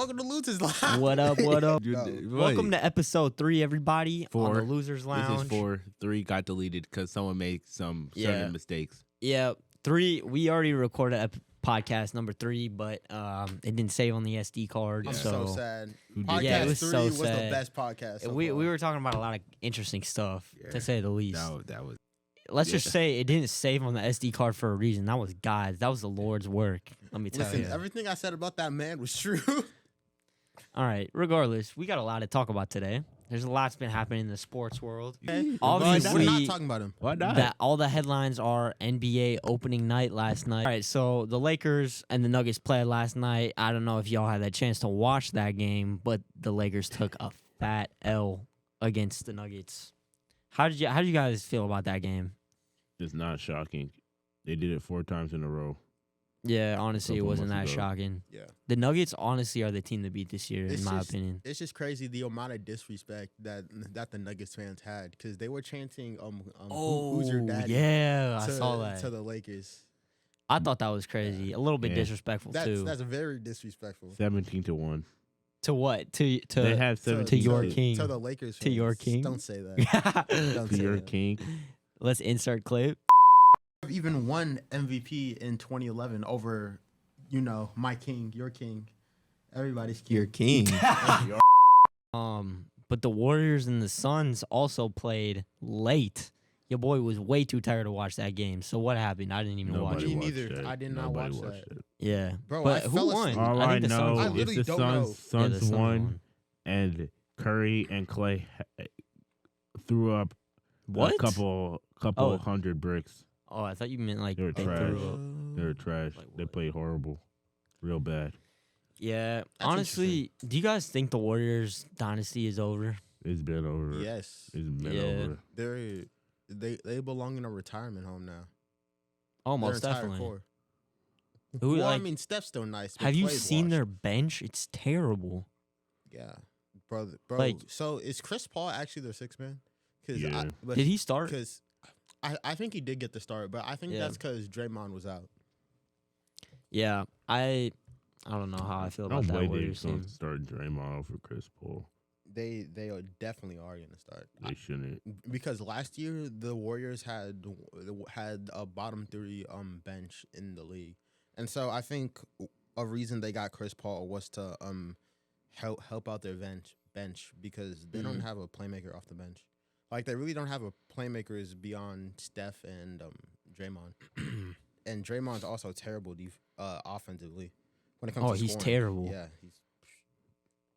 welcome to Losers Lounge. What up? What up? No. Welcome to episode 3, everybody. On the Losers Lounge. This is 4. 3 got deleted because someone made some certain mistakes. Yeah, 3. We already recorded podcast number 3, but it didn't save on the SD card. I'm so sad. Podcast Podcast it was 3 so was the sad. best podcast. So we far. were talking about a lot of interesting stuff, to say the least. That was. Let's just say it didn't save on the SD card for a reason. That was God's. That was the Lord's work. Let me tell you. Listen, everything I said about that man was true. All right. Regardless, we got a lot to talk about today. There's a lot's been happening in the sports world. Okay. Obviously, we're not talking about him. Why not? That all the headlines are NBA opening night last night. All right, so the Lakers and the Nuggets played last night. I don't know if y'all had that chance to watch that game, but the Lakers took a fat L against the Nuggets. How did you guys feel about that game? It's not shocking. They did it 4 times in a row. Yeah, honestly, it Couple wasn't that months ago. shocking. Yeah. The Nuggets honestly are the team to beat this year, in my opinion. It's just crazy the amount of disrespect that the Nuggets fans had because they were chanting, who's your daddy? Yeah, I saw that. To the Lakers. I thought that was crazy. A little bit disrespectful too. That's very disrespectful. 17-1. To what? To They have 17 to your king. To the Lakers fans. To your king. Don't say that. Don't To say your that. king. Let's insert clip. I've even won MVP in 2011 over, my king, your king, everybody's king. Your king. But the Warriors and the Suns also played late. Your boy was way too tired to watch that game. So what happened? I didn't even watch Nobody it. Me watched neither. it. I did not Nobody watch watched that. it. Yeah. Bro, but I who fell won? asleep. All I I think the Suns know I won. is literally the don't know. Suns Yeah, the Suns won, won. and Curry and Clay threw up What? a couple Oh. hundred bricks. Oh, I thought you meant like They were they trash. threw up. They were trash. Like They what? played horrible. Real bad. Yeah. Honestly, do you guys think the Warriors dynasty is over? It's been over. Yes. It's been Yeah. over. They belong in a retirement home now. Almost Their entire definitely. core. Who, Well, I like, mean, Steph's still nice. but have you Clay's seen washed. their bench? It's terrible. Yeah, bro. Like- So is Chris Paul actually their sixth man? Yeah. Did he start? Because I think he did get the start, but I think Yeah. that's because Draymond was out. Yeah. I don't know how I feel No about that way they're Warriors going team. to start Draymond over Chris Paul. They definitely are going to start. They shouldn't. Because last year the Warriors had a bottom 3 bench in the league, and so I think a reason they got Chris Paul was to help out their bench because they don't have a playmaker off the bench. Like they really don't have a playmakers beyond Steph and Draymond, and Draymond's also terrible offensively when it comes. Oh, to he's scoring. terrible. Yeah,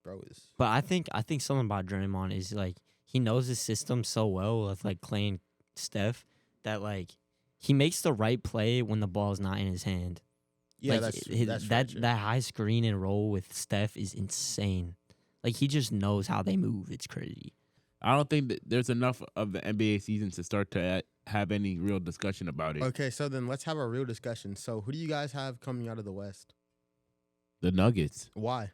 bro is. But I think something about Draymond is like he knows his system so well with like Clay and Steph that like he makes the right play when the ball's not in his hand. Yeah, Like, that's that high screen and roll with Steph is insane. Like he just knows how they move. It's crazy. I don't think that there's enough of the NBA season to start to have any real discussion about it. Okay, so then let's have a real discussion. So who do you guys have coming out of the West? The Nuggets, Why?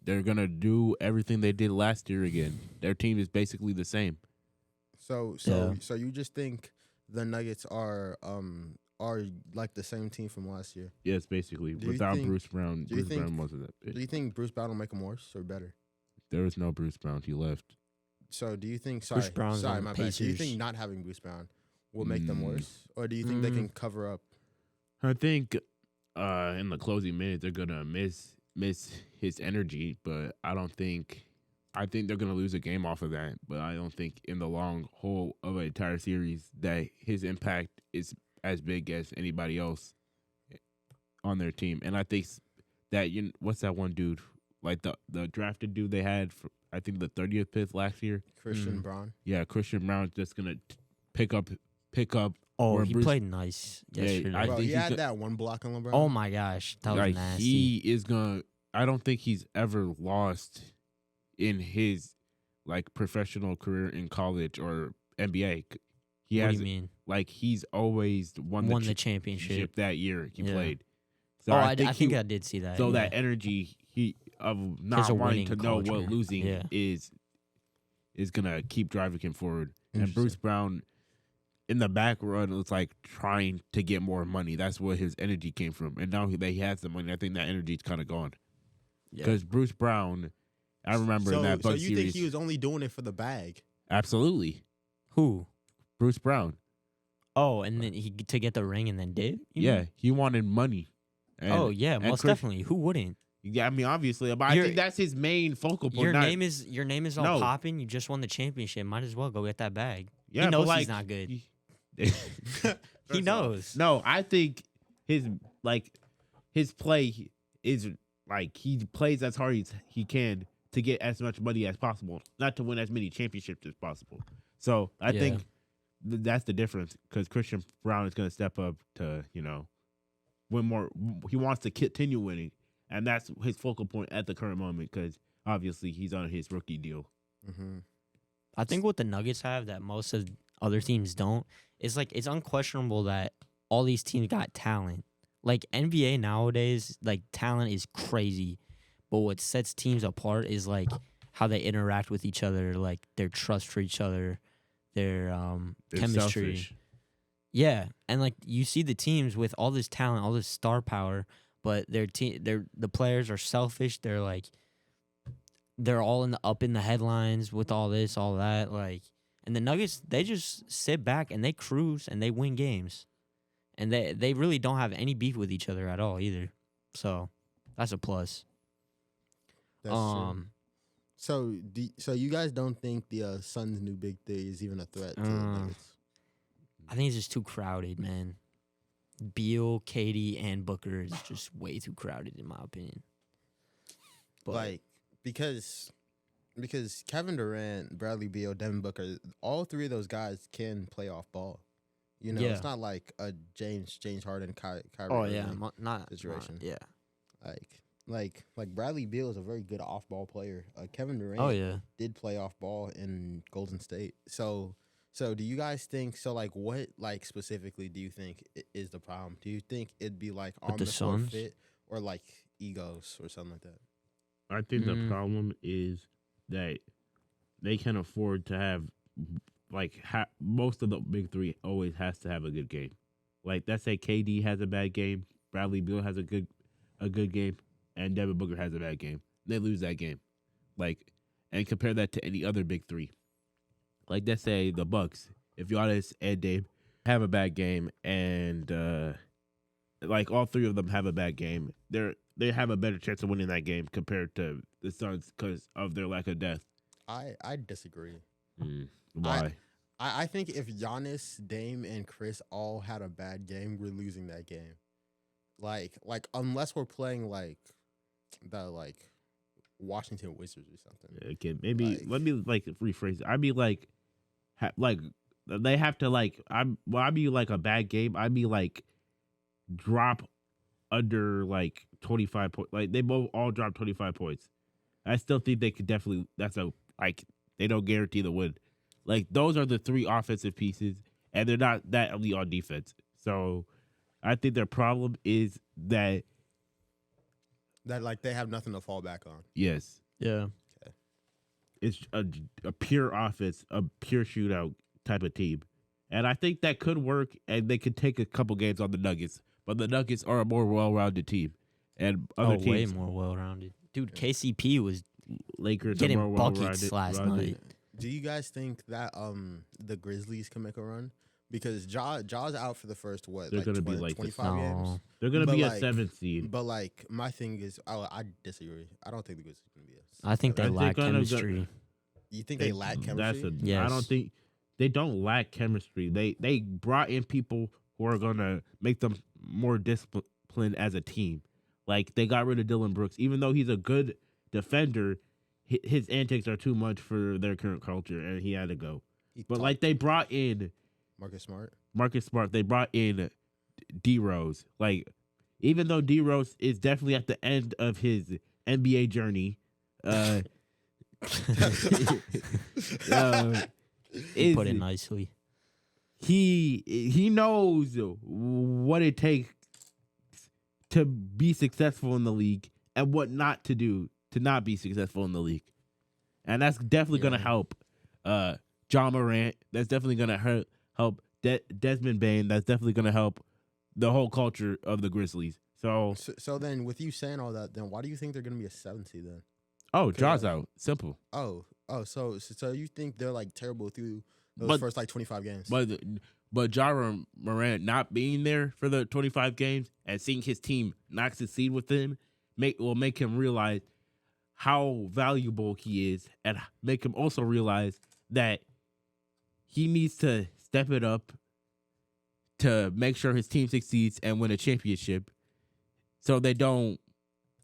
they're going to do everything they did last year again. Their team is basically the same. So you just think the Nuggets are like the same team from last year? Yes, basically. Do you Without think- Bruce Brown, do you Bruce think- Brown wasn't that Do big. you think Bruce Brown will make them worse or better? There was no Bruce Brown. He left. So do you think? Bruce Brown's on my the bad. Do you Pacers. think not having Bruce Brown will make them worse, or do you think they can cover up? I think in the closing minutes they're gonna miss his energy, but I think they're gonna lose a game off of that. But I don't think in the long whole of an entire series that his impact is as big as anybody else on their team. And I think that what's that one dude like the drafted dude they had for, I think the 30th pick last year. Christian Braun. Yeah, Christian Brown's just gonna pick up. Oh, where he Bruce- played nice yesterday. I Bro, think he he's had go- that one block on LeBron. Oh my gosh, that was like nasty. he is gonna. I don't think he's ever lost in his like professional career in college or NBA. He what do has you mean? like he's always won the championship. that year he Yeah. played. So I think think I did see that. so yeah. that energy of not a wanting to winning know culture. what losing Yeah. is gonna keep driving him forward. And Interesting. Bruce Brown in the back run was like trying to get more money. That's where his energy came from. And now that he has the money, I think that energy's kind of gone. Yeah. Because Bruce Brown, I remember in that So Bucks you series. think he was only doing it for the bag? Absolutely. Who? Bruce Brown. Oh, and then he to get the ring and then did? You Yeah, mean? he wanted money. And, Oh yeah, and most definitely. Who wouldn't? Yeah, I mean, obviously, but I Your- think that's his main focal point. Your name is all No. popping. You just won the championship. Might as well go get that bag. Yeah, he but knows like, he's not good. he- He knows. No, I think his play is like he plays as hard as he can to get as much money as possible, not to win as many championships as possible. So I Yeah. think that's the difference because Christian Brown is going to step up to win more. He wants to continue winning, and that's his focal point at the current moment because obviously he's on his rookie deal. Mm-hmm. I think what the Nuggets have that most of other teams don't is like it's unquestionable that all these teams got talent. Like NBA nowadays, like talent is crazy, but what sets teams apart is like how they interact with each other, like their trust for each other, their They're chemistry. selfish. Yeah, and like you see the teams with all this talent, all this star power, but the players are selfish. They're like they're all up in the headlines with all this, all that, like. And the Nuggets, they just sit back and they cruise and they win games, and they really don't have any beef with each other at all either. So that's a plus. That's true. So you guys don't think the Suns' new big three is even a threat to the Nuggets? I think it's just too crowded, man. Beal, Katie, and Booker is just way too crowded in my opinion. But Like because Kevin Durant, Bradley Beal, Devin Booker, all three of those guys can play off ball. You know, Yeah. it's not like a James Harden, Kyrie oh yeah, Irving not situation. yeah. Like Bradley Beal is a very good off ball player. Kevin Durant Oh yeah. did play off ball in Golden State. So do you guys think what specifically do you think is the problem? Do you think it'd be like on the the court Suns? fit or like egos or something like that? I think the problem is that they can afford to have most of the big three always has to have a good game. Like let's say KD has a bad game, Bradley Beal has a good game, and Devin Booker has a bad game. They lose that game. Like, and compare that to any other big three. Like let's say the Bucks, if Giannis and Dame have a bad game, and like all three of them have a bad game, they have a better chance of winning that game compared to the Suns because of their lack of depth. I disagree. Why? I think if Giannis, Dame, and Chris all had a bad game, we're losing that game. Like unless we're playing like the Washington Wizards or something. Okay, maybe Like- let me rephrase it. I'd be they have to I'd be like a bad game. I'd be like drop under 25 points. Like they both all drop 25 points. I still think they could definitely. They don't guarantee the win. Like those are the three offensive pieces, and they're not that elite on defense. So I think their problem is that That they have nothing to fall back on. yes, Yeah. it's a pure offense, a pure shootout type of team. And I think that could work, and they could take a couple games on the Nuggets. But the Nuggets are a more well-rounded team. And other way teams, more well-rounded. Dude, KCP was Lakers getting are more buckets well-rounded. last night. Do you guys think that the Grizzlies can make a run? Because Jaw's out for the first They're gonna be 25 games. No. They're going to But, be a like, 7th seed. But my thing is, I disagree. I don't think the Grizzlies can be a. I think they I think lack gonna go- chemistry. You think they lack chemistry? Yes. I don't think they don't lack chemistry. They brought in people who are going to make them more disciplined as a team. Like they got rid of Dylan Brooks, even though he's a good defender. His antics are too much for their current culture, and he had to go. But they brought in Marcus Smart. They brought in D Rose. Like even though D Rose is definitely at the end of his NBA journey, He put it nicely. he knows what it takes to be successful in the league and what not to do to not be successful in the league. And that's definitely going to help John Morant. That's definitely going to help Desmond Bain. That's definitely going to help the whole culture of the Grizzlies. So, So then, with you saying all that, then why do you think they're gonna be a 7 seed then? Jaws out. Simple. So you think they're like terrible through those But- first like 25 games? But Ja Morant not being there for the 25 games and seeing his team not succeed with him will make him realize how valuable he is, and make him also realize that he needs to step it up to make sure his team succeeds and win a championship, so they don't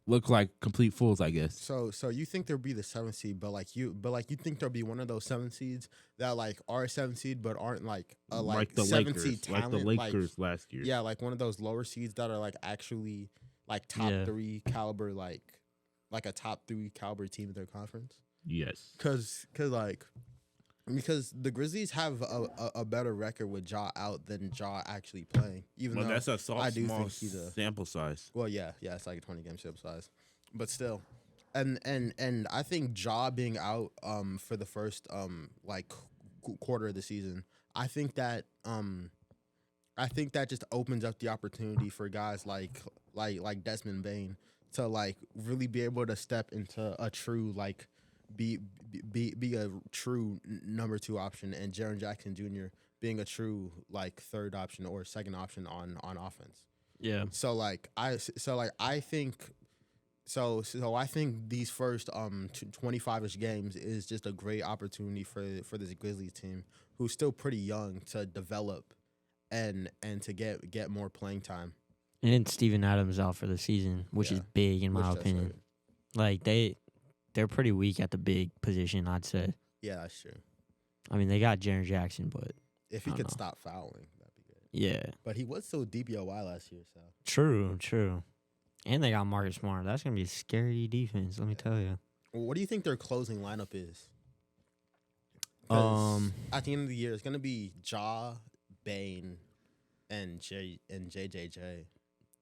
look like complete fools, I guess. So you think there'll be the 7 seed, but you think there'll be one of those 7 seeds that like are a 7 seed but aren't like a like the 7 Lakers, seed talent, like the Lakers last year. Yeah, like one of those lower seeds that are like actually like top 3 caliber, like a top 3 caliber team in their conference. Yes. Because the Grizzlies have a better record with Ja out than Ja actually playing. Even though that's a I do small think he's a sample size. well, yeah, it's like a 20-game sample size, but still, and I think Ja being out for the first like quarter of the season, I think that just opens up the opportunity for guys like Desmond Bane to like really be able to step into a true like be a true number 2 option, and Jaren Jackson Jr. being a true like 3rd option or 2nd option on offense. Yeah. So I think these first 25ish games is just a great opportunity for this Grizzlies team, who's still pretty young, to develop and to get more playing time. And Steven Adams out for the season, which is big in my opinion. Like they're pretty weak at the big position, I'd say. Yeah, that's true. I mean, they got Jaren Jackson, but If he could stop fouling, that'd be good. yeah. But he was so DPOY last year, so. True. And they got Marcus Smart. That's gonna be a scary defense, let me tell you. Well, what do you think their closing lineup is? 'Cause at the end of the year, it's gonna be Ja, Bane, and JJJ.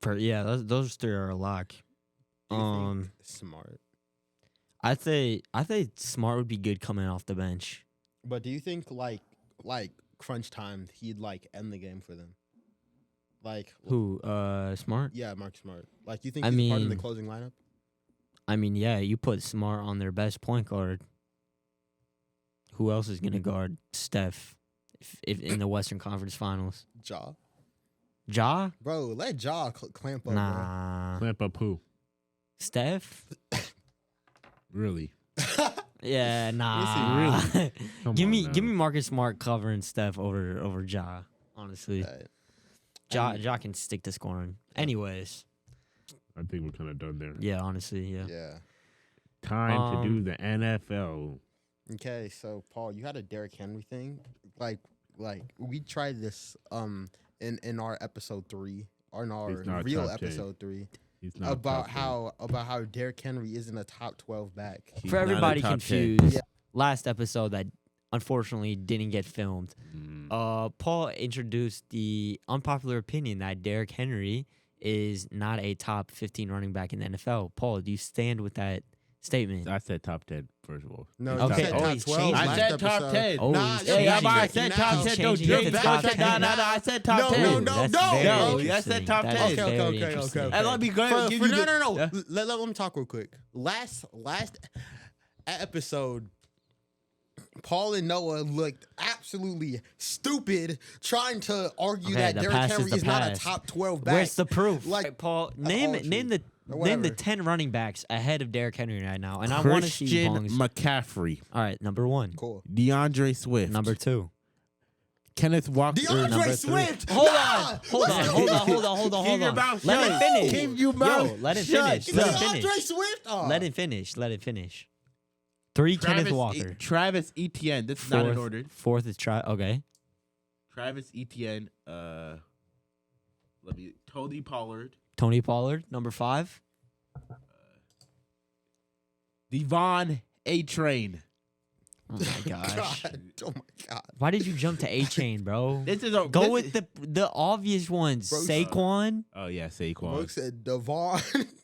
Those 3 are a lock. Do you think Smart? I think Smart would be good coming off the bench. But do you think like crunch time he'd like end the game for them? Like Who? Smart? Yeah, Mark Smart. Like, you think he's part of the closing lineup? I mean, yeah, you put Smart on their best point guard. Who else is gonna guard Steph if in the Western Conference Finals? Ja? Bro, let Ja clamp up. Nah. Clamp up who? Steph? Really? Yeah, nah. Really? Give me Marcus Smart covering Steph over Ja. Honestly, Ja can stick to scoring. Anyways, I think we're kind of done there. yeah, honestly, yeah. Yeah. Time to do the NFL. Okay, so Paul, you had a Derrick Henry thing. Like we tried this in our episode 3, or in our real episode 3. About how Derrick Henry isn't a top 12 back. For everybody confused, last episode that unfortunately didn't get filmed, Paul introduced the unpopular opinion that Derrick Henry is not a top 15 running back in the NFL. Paul, do you stand with that statement? I said top 10, first of all. No, okay. You said top 12. I said top 10. Oh, Nah, he's yeah, changing I it. said top 10. Don't He's changing do it to that. top No, 10. I said top No, 10. no, That's no. very No, I interesting. said top That 10. is very Okay. interesting. And let me go ahead and give you No. Yeah. Let me talk real quick. Last episode, Paul and Noah looked absolutely stupid trying to argue Okay, that the Derrick past is Henry the is not a past. top 12 back. Where's the proof? Like, Paul, all name true. the 10 running backs ahead of Derrick Henry right now, and I want to see Christian Ubong's. McCaffrey, All right, number 1. Cool. DeAndre Swift, Number 2. Kenneth Walker. DeAndre number 3. Swift. Hold Nah! on. Keep your mouth Let shut. him finish. Keep your Yo, mouth let him shut. finish. Let him DeAndre finish. Swift. Oh. Let him finish. 3, Kenneth Walker. Travis Etienne. This is not in order. 4th is okay. Travis Etienne. Tony Pollard. Tony Pollard, number 5. Devon A. Train. Oh my gosh. Oh my god. Why did you jump to A Chain, bro? Go with the obvious ones. Bro, Saquon. Oh yeah, Saquon. Brooke said Devon.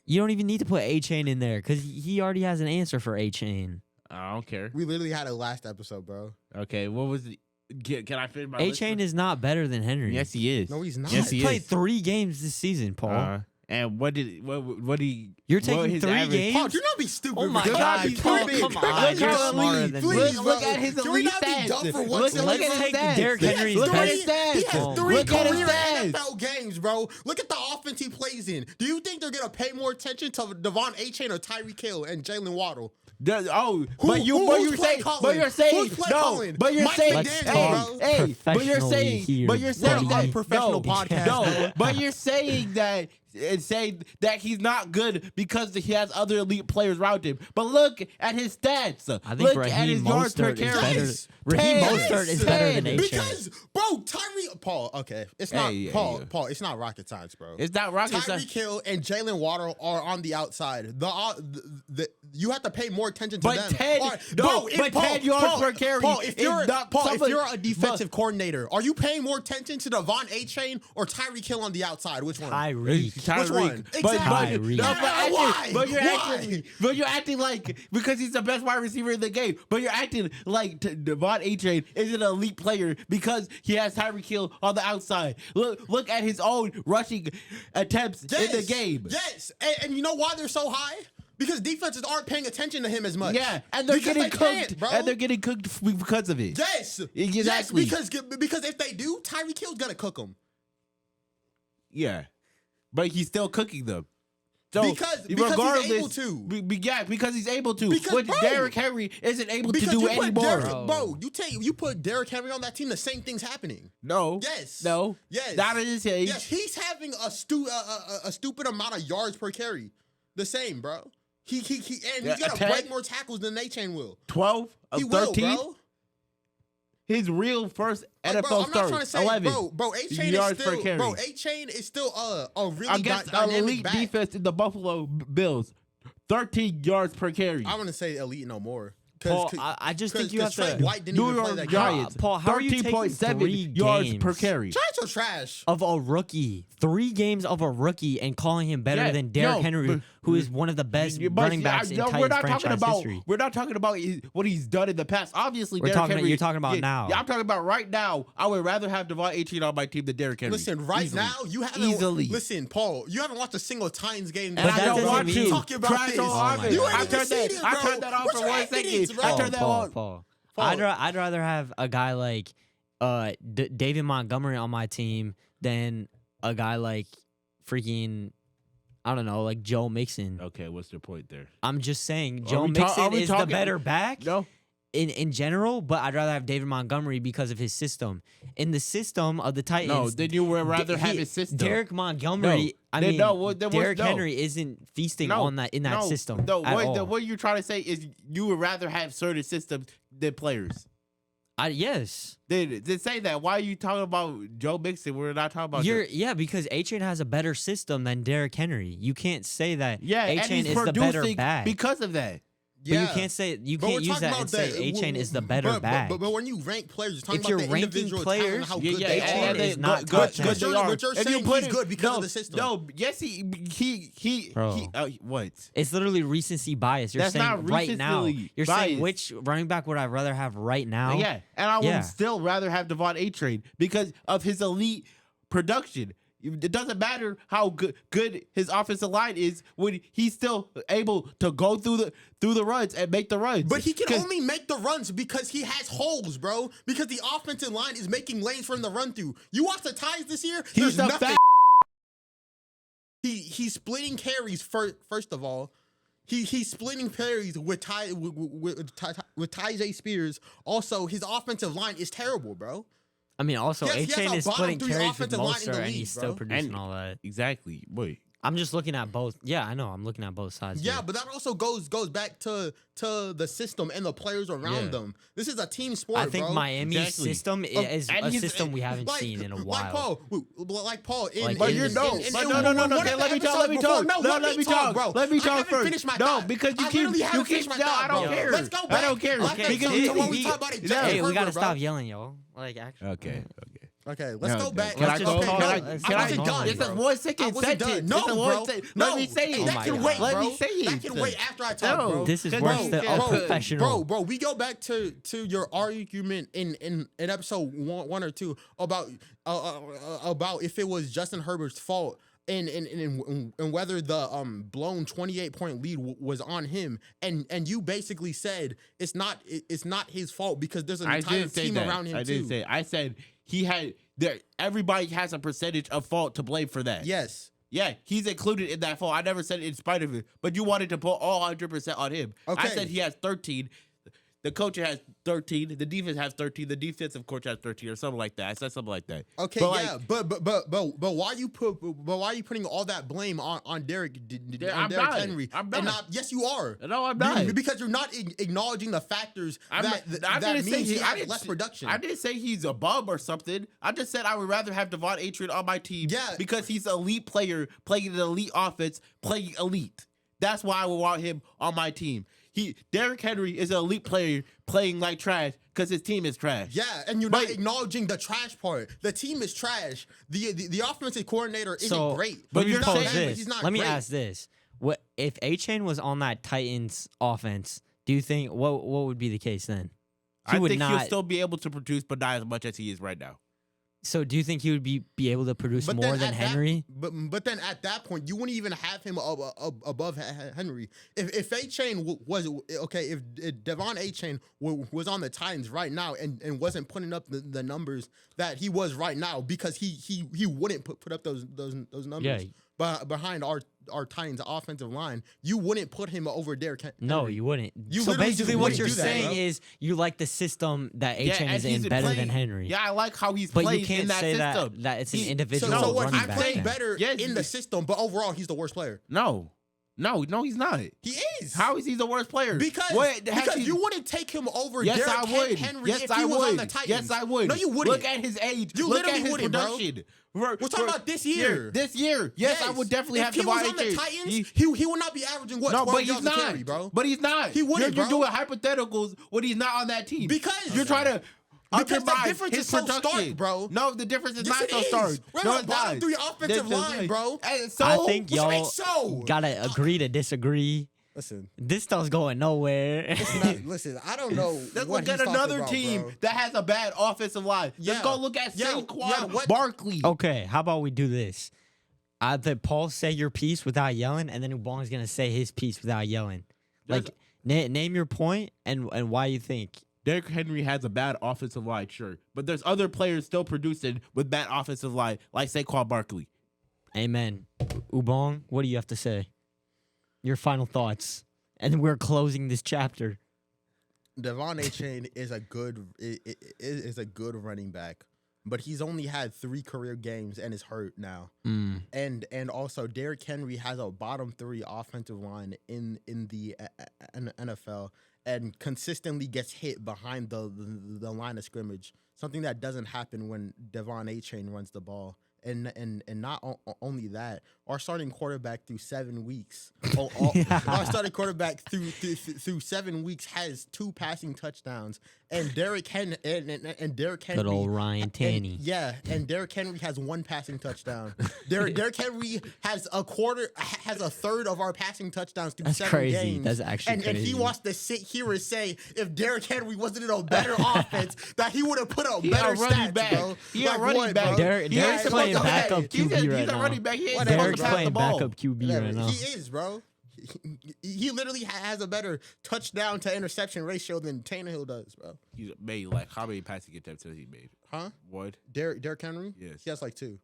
You don't even need to put A Chain in there because he already has an answer for A Chain. I don't care. We literally had it last episode, bro. Okay, what was it? Can I finish my A list Chain first? is not better than Henry. Yes, he is. No, he's not. Yes, he He's played is. 3 games this season, Paul. And what did he? You're what taking his 3 average- games? Paul, do not be stupid. Oh my bro. God, Do not be Paul, stupid. come Look on, at you're the smarter league. than Please, me. Look bro. at his Can we elite not be stats. dumb for Look once? at Let's his take stats. Derrick Henry's Look at stats. his stats. He has Oh 3 Look at his career stats. NFL games, bro. Look at the offense he plays in. Do you think they're gonna pay more attention to Devon Achane or Tyreek Hill and Jalen Waddle? But who's you're play saying, calling? but you're saying, Who's play no, calling? but you're Mike saying, McDaniel, hey, bro. but you're Professionally saying, here, but you're saying We're that, unprofessional no, podcast, no, bro. but you're saying that and saying that he's not good because he has other elite players around him. But look at his stats. I think Look at Raheem his yards per Mostert is carry. better. Yes. Raheem Yes. Mostert is better than Yes. Achane. Because, bro, Paul, okay, it's not Hey, Paul. hey. Paul, it's not rocket science, bro. It's not rocket Tyreek science. Hill and Jalen Waddle are on the outside. You have to pay more attention to But them. 10 All right, no, bro, but 10 yards per carry Paul, if is you're not Paul, if somebody- you're a defensive coordinator, are you paying more attention to Devon Achane or Tyreek Hill on the outside? Which one? Tyreek. Which one? Tyreek. Why? But you're acting like because he's the best wide receiver in the game. But you're acting like Devon Achane is an elite player because he has Tyreek Hill on the outside. Look at his own rushing attempts in the game. Yes, and you know why they're so high? Because defenses aren't paying attention to him as much. Yeah, and they're Because getting they cooked, can't, bro. and they're getting cooked because of it. Yes, Exactly. Yes, because if they do, Tyreek Hill's gonna cook them. Yeah, but he's still cooking them. So Because he's able to. Because he's able to. Because, Which bro, Derrick Henry isn't able to Because do you put anymore. Derrick, bro, you put Derrick Henry on that team, the same thing's happening. No. Yes. No. Yes. Not at his age. Yes, he's having a stupid amount of yards per carry. The same, bro. He's gonna 10? break more tackles than Achane will. 12 He of will, 13. bro. His real first NFL Bro, I'm not start. trying to say, 11 bro. Achane yards is per still, carry. bro. Achane is still a really Against an dynamic elite back. defense in the Buffalo Bills. 13 yards per carry. I want to say elite no more. Paul, I just think you have Trey to. White didn't New even play York that Giants. game. Paul, how are you taking 13.7 3 yards games per carry. Giants are trash. of a rookie? 3 games of a rookie and calling him better Yeah, than Derrick no, Henry, but- who is one of the best But running backs in we're Titans not talking franchise about. history. We're not talking about what he's done in the past. Obviously, We're Derrick talking about- Henry. you're talking about now. Yeah, I'm talking about right now. I would rather have Devon Achane on my team than Derrick Henry. Listen, right Easily. now you haven't Easily. Listen, Paul, you haven't watched a single Titans game. And But that I don't doesn't want mean- to. Talking about Trash this. on Oh offense. my You God. ain't I even turned seen that. it, I bro. turned that off What's for your 1 evidence, second. bro? I turned that on. Paul. Paul. I'd rather have a guy like David Montgomery on my team than a guy like freaking, I don't know, like Joe Mixon. Okay, what's the point there? I'm just saying Are Joe we Mixon is the talking- better back No. in general, but I'd rather have David Montgomery because of his system. In the system of the Titans, No, then you would rather have he- his system. Derek Montgomery. No. I Then mean, no, well, then what's- Derrick no. Henry isn't feasting No, on that in that no, system. No, at all. what you're trying to say is you would rather have certain systems than players. Yes. Then say that. Why are you talking about Joe Mixon? We're not talking about. Yeah, because Achane has a better system than Derrick Henry. You can't say that Yeah, and Achane he's is the better producing back. because of that. But you can't say you But can't we're use talking that about and say that. Achane is the better back. But when you rank players, you're talking If about you're the ranking individual players, talent and how yeah, good yeah, they Achane are. is not good, top good 10. they are. But you're If you saying put he's it- good because of the system. No, yes, he Bro. what? It's literally recency bias. You're That's saying not right now. recency You're saying bias. which running back would I rather have right now? Yeah, and I would Yeah. still rather have Devon Achane because of his elite production. It doesn't matter how good his offensive line is when he's still able to go through the runs and make the runs. But he can 'Cause- only make the runs because he has holes, bro. Because the offensive line is making lanes for him to run through. You watch the ties this year. He's There's the nothing. fat. He's splitting carries first of all. He's splitting carries with Tyjae Spears. Also, his offensive line is terrible, bro. I mean, also Yes, he has Achane a is bottom splitting 3 carries with offensive line in the Mostert, and league, he's bro. still producing And- all that. Exactly. Boy. I'm just looking at both. Yeah, I know. I'm looking at both sides. Yeah, here. but that also goes back to the system and the players around Yeah. them. This is a team sport, I think bro. Miami's Exactly. system is and a he's- system we haven't seen in a while. Like Paul, in, Like, in, but in, you're in, no, in, but in no, no, no, one no. of Okay, the let me talk. episodes Let me before- talk. No, No, let me talk, bro. Let me I talk haven't first. finished my No, thought. because you I keep literally haven't finished my no, thought, I don't bro. care. Let's go I back. don't care. Like Okay, because he- when we he- talk about it, no. Hey, we gotta Herbert, bro. stop yelling, yo. Like, actually. Okay. Okay, let's No, go back. Can I Let's go? just Can talk- I? let's Can talk I? normal, This is bro. 1 second I wasn't done. sentence. No, This is bro. 1 second. No, Let me say it. Oh that my can God. wait, Let bro. me say it. That can wait after I talk, No. bro. This is Bro, worse than bro, unprofessional. Bro, we go back to your argument in episode one or two about if it was Justin Herbert's fault and whether the blown 28-point lead was on him, and you basically said it's not his fault because there's an entire team around him. I didn't say. I said he had there. Everybody has a percentage of fault to blame for that. Yes. Yeah, he's included in that fault. I never said it in spite of it, but you wanted to put all 100% on him. Okay. I said he has 13. The coach has 13. The defense has 13. The defensive coach has 13, or something like that. I said something like that. Okay, but yeah, but why you putting all that blame on Derrick Henry? I'm not. And yes, you are. No, I'm not. Because you're not acknowledging the factors that means he has less production. I didn't say he's a bum or something. I just said I would rather have Devon Achane on my team. Yeah. Because he's an elite player playing an elite offense, playing elite. That's why I would want him on my team. Derrick Henry is an elite player playing like trash because his team is trash. Yeah, and you're not acknowledging the trash part. The team is trash. The offensive coordinator isn't great. But you're not saying bad, he's not Let me great. ask this: what if Achane was on that Titans offense? Do you think what would be the case then? I think he'll still be able to produce, but not as much as he is right now. So do you think he would be able to produce more than Henry? But then at that point, you wouldn't even have him above Henry. If Achane was okay, if Devon Achane was on the Titans right now and wasn't putting up the numbers that he was right now, because he wouldn't put up those numbers. Yeah. Behind our Titans offensive line, you wouldn't put him over Derrick Henry. No, you wouldn't. You so literally basically, just what wouldn't you're do that, saying bro. is you like the system that Achane is in better than Henry. Yeah, I like how he's But playing you can't in that say system. that it's an So individual what? running He back. played then. better in the system, but overall, he's the worst player. No, he's not. He is. How is he the worst player? Because you wouldn't take him over Yes, Derrick I would. Henry Yes, if I he was would. on the Titans. Yes, I would. No, you wouldn't. Look at his age. You Look at literally his wouldn't, bro. production. We're talking about this year. This year. Yes, I would definitely have if he was Devon on the Achane. Titans, he would not be averaging what? No, 12 but he's yards a not. carry, bro. But he's not. He wouldn't, You're bro. doing hypotheticals when he's not on that team. Because you're trying to. Because the undermine difference his is so production. stark, bro. No, the difference is Yes, not it so is. stark. We're No, on it's the bottom not. three offensive line, bro. And so, I think What you y'all mean so? gotta agree to disagree. Listen, This stuff's going nowhere. listen. I don't know. let's what look at he's talking another about, team bro. that has a bad offensive line. Let's Yeah. go look at Yeah, Saquon what- Barkley. Okay, how about we do this? Either Paul say your piece without yelling, and then Ubong's gonna say his piece without yelling. Like, name your point and why you think. Derrick Henry has a bad offensive line, sure, but there's other players still producing with bad offensive line, like Saquon Barkley. Amen. Ubong, what do you have to say? Your final thoughts, and we're closing this chapter. Devon Achane is a good running back, but he's only had 3 career games and is hurt now. And also Derrick Henry has a bottom 3 offensive line in the NFL and consistently gets hit behind the line of scrimmage, something that doesn't happen when Devon Achane runs the ball. And not only that, our starting quarterback through 7 weeks, our starting quarterback through 7 weeks has 2 passing touchdowns, and Derrick Henry Good old Ryan Tanny. and Derrick Henry has 1 passing touchdown. Derrick Henry has a third of our passing touchdowns through That's 7 crazy. games. That's actually and crazy. he wants to sit here and say if Derrick Henry wasn't in a better offense, that he would have put up better running stats, back. bro. He a running what, back. bro? Derek's playing backup QB right He's a now. running back. He ain't Whatever, supposed Derek's to pass playing the ball. backup QB Whatever. right now. He is, bro. He literally has a better touchdown to interception ratio than Tannehill does, bro. He's made like how many passing attempts has he made? Huh? What? Derrick Henry? Yes. He has like 2.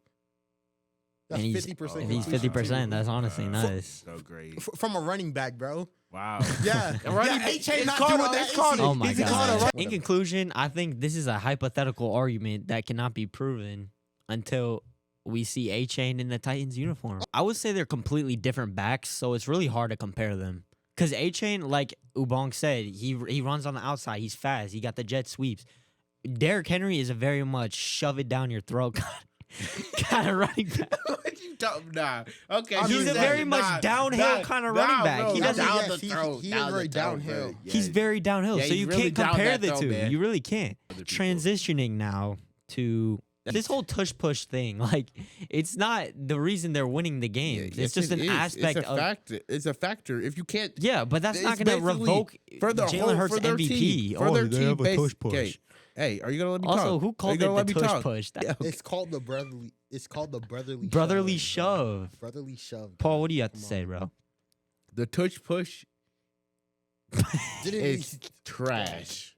That's And he's 50%. If he's 50%, that's honestly nice. So great. From a running back, bro. Wow. Yeah. A running yeah, back. Achane It's not called doing a- that. it's called a- Oh my He's called a god. run- In conclusion, I think this is a hypothetical argument that cannot be proven until we see Achane in the Titans uniform. I would say they're completely different backs, so it's really hard to compare them. Because Achane, like Ubong said, he runs on the outside. He's fast. He got the jet sweeps. Derrick Henry is a very much shove it down your throat kind of running back. What you talking? Nah. Okay. He's you a said very it. much Nah, downhill nah, kinda nah, running back. bro. He doesn't- Down Yes, the he- throat, he is down the very throat, downhill. bro. Yeah. He's very downhill, Yeah, so he's you really can't down compare that the throat, two. man. You really can't. Other people. Transitioning now to this whole tush push thing, like it's not the reason they're winning the game. Yeah, it's just an aspect it's a of factor. It's a factor. If you can't, yeah, but that's not it's going to basically revoke for the Jalen whole- Hurts for their MVP. team, for Oh, their they team have a base- tush push. okay. Hey, are you gonna let me Also, talk? who Are you called it gonna the let me tush talk? push? That, It's called the brotherly. It's called the brotherly brotherly shove. shove. Brotherly shove. Paul, guys. what do you have to Come say, on. bro? The tush push Didn't is we- trash.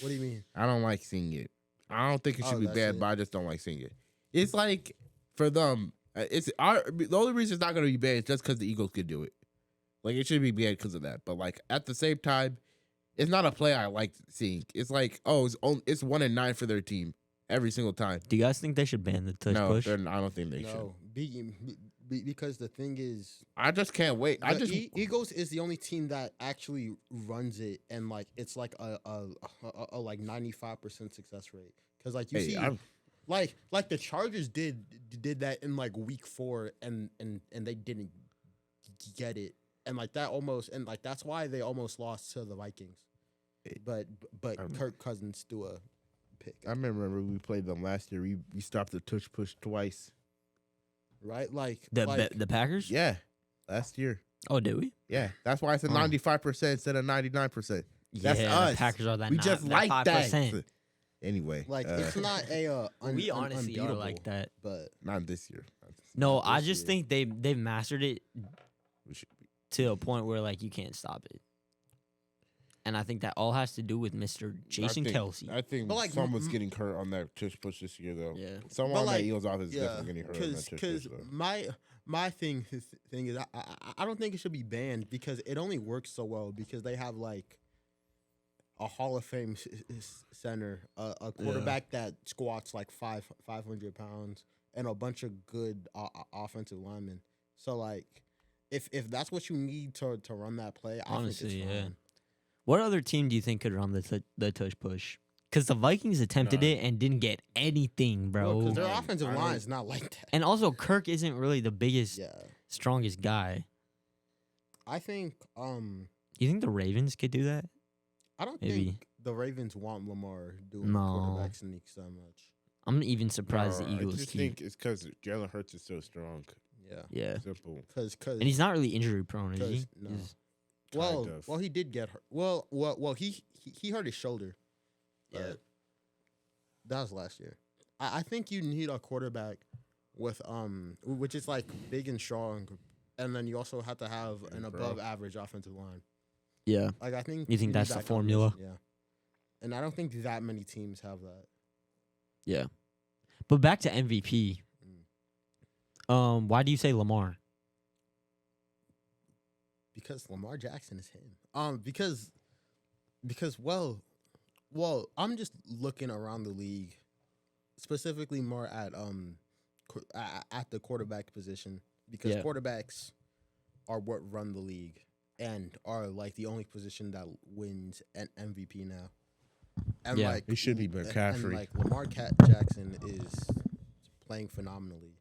What do you mean? I don't like seeing it. I don't think it should Oh, be that's bad, it. but I just don't like seeing it. It's like for them, the only reason it's not gonna be bad is just because the Eagles could do it. Like it should be bad because of that. But like at the same time, it's not a play I like seeing. It's like it's 1 and 9 for their team every single time. Do you guys think they should ban the tush No, push? I don't think they should. No, because the thing is, I just can't wait. Eagles is the only team that actually runs it, and like it's like a like 95% success rate. Because like you see, like the Chargers did that in like week 4, and they didn't get it, and like that almost, and like that's why they almost lost to the Vikings. But Kirk Cousins threw a pick. I remember we played them last year. We stopped the tush push twice. Right, like The Packers? Yeah, last year. Oh, did we? Yeah, that's why it's a 95% instead of 99%. That's Yeah, us. the Packers are that. We just like 5%. that. Anyway, like it's not a We honestly are unbeatable, like that. but not this year. No, Not I this just year. think they've mastered it We should be. to a point where like you can't stop it. And I think that all has to do with Mr. Jason Kelsey. I think But, like, someone's getting hurt on that tush push this year, though. Yeah. Someone But, on that like, Eagles office is definitely getting hurt on that tush push, because though. my thing is I don't think it should be banned because it only works so well because they have like a Hall of Fame center, a quarterback that squats like 500 pounds, and a bunch of good offensive linemen. So like, if that's what you need to run that play, Honestly, I think it's yeah. fine. What other team do you think could run the tush push? Because the Vikings attempted None. it and didn't get anything, bro. Because their None. offensive I line don't- is not like that. And also, Kirk isn't really the biggest, Yeah, strongest guy. I think You think the Ravens could do that? I don't Maybe. think the Ravens want Lamar doing No. quarterback sneaks that much. I'm even surprised the No, Eagles I just keep. think it's because Jalen Hurts is so strong. Yeah, Yeah. Simple. because And he's not really injury prone, is he? 'Cause, no. He's- Kind of. Well, he did get hurt. Well, he hurt his shoulder. Yeah. but that was last year. I think you need a quarterback with which is like big and strong, and then you also have to have an And above pro. average offensive line. Yeah. Like I think You think need that's the that formula? combination, Yeah, and I don't think that many teams have that. Yeah. But back to MVP. Why do you say Lamar? Because Lamar Jackson is him. Because well, I'm just looking around the league, specifically more at at the quarterback position because Yeah. quarterbacks are what run the league and are like the only position that wins an MVP now. And Yeah. like It should be and McCaffrey. like Lamar Jackson is playing phenomenally.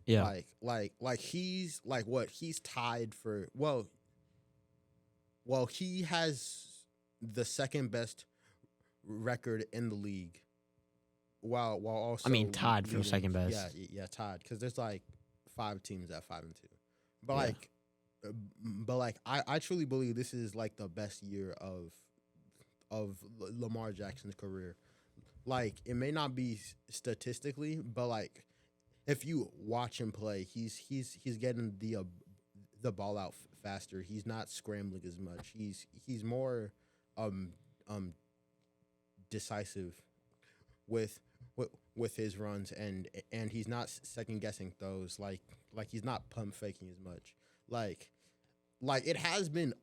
Yeah. Like he's like what he's tied for. Well, he has the second best record in the league. While also, I mean, tied for leading- second best. Yeah, tied because there's like 5 teams at 5-2. But Yeah. I truly believe this is like the best year of Lamar Jackson's career. Like it may not be statistically, but like if you watch him play, he's getting the ball out faster. He's not scrambling as much. He's more decisive with his runs and he's not second guessing throws. Like he's not pump faking as much. Like it has been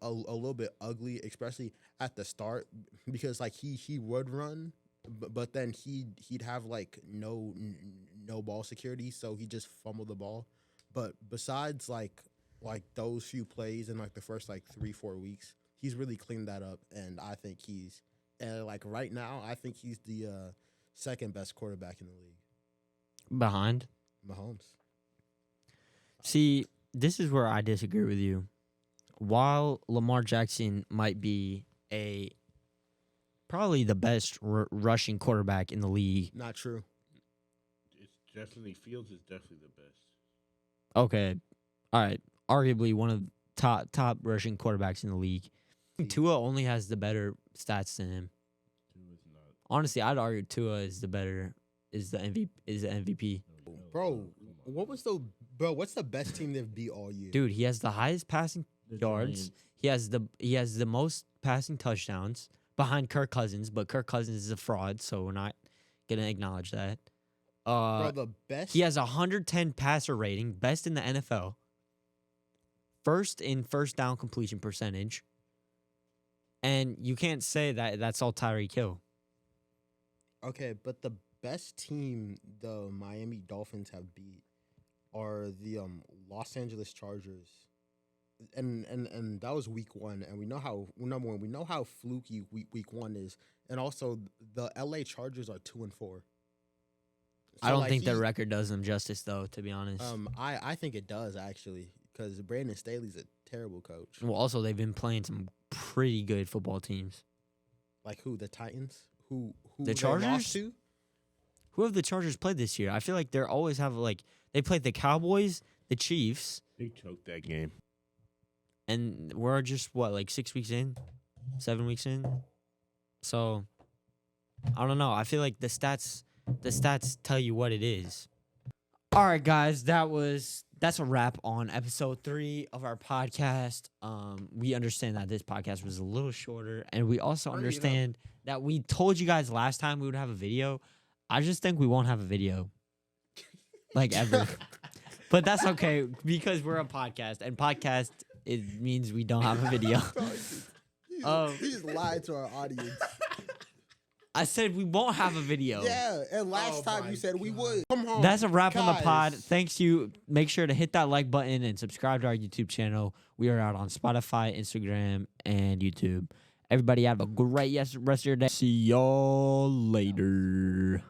a little bit ugly, especially at the start, because like he would run, but then he'd have like no ball security, so he just fumbled the ball. But besides like those few plays in like the first like 3-4 weeks, he's really cleaned that up, and I think he's like right now I think he's the second best quarterback in the league, Behind. Mahomes. See, this is where I disagree with you. While Lamar Jackson might be probably the best rushing quarterback in the league. Not true. It's definitely Fields is definitely the best. Okay. All right. Arguably one of top rushing quarterbacks in the league. Tua only has the better stats than him. Honestly, I'd argue Tua is the MVP. Bro, what's the best team they've beat all year? Dude, he has the highest passing yards. He has the most passing touchdowns behind Kirk Cousins, but Kirk Cousins is a fraud, so we're not gonna acknowledge that. Bro, the best. He has 110 passer rating, best in the NFL. First in first down completion percentage. And you can't say that that's all Tyreek Hill. Okay, but the best team the Miami Dolphins have beat are the Los Angeles Chargers. And that was week 1, and we know how number one, we know how fluky week 1 is. And also the LA Chargers are 2-4. I don't think their record does them justice, though, to be honest. I think it does, actually, because Brandon Staley's a terrible coach. Well, also, they've been playing some pretty good football teams. Like who? The Titans? Who the they Chargers? lost to? Who have the Chargers played this year? I feel like they're always have, like, they played the Cowboys, the Chiefs. They choked that game. And we're just, like 6 weeks in? 7 weeks in? So, I don't know. I feel like the stats tell you what it is. All right, guys, that's a wrap on episode 3 of our podcast. We understand that this podcast was a little shorter, and we also understand that we told you guys last time we would have a video. I just think we won't have a video, like, ever. But that's okay, because we're a podcast, and podcast, it means we don't have a video. He just lied to our audience. I said we won't have a video. Yeah, and last time you said we would. Come on. That's a wrap on the guys. pod. Thanks you. Make sure to hit that like button and subscribe to our YouTube channel. We are out on Spotify, Instagram, and YouTube. Everybody have a great rest of your day. See y'all later.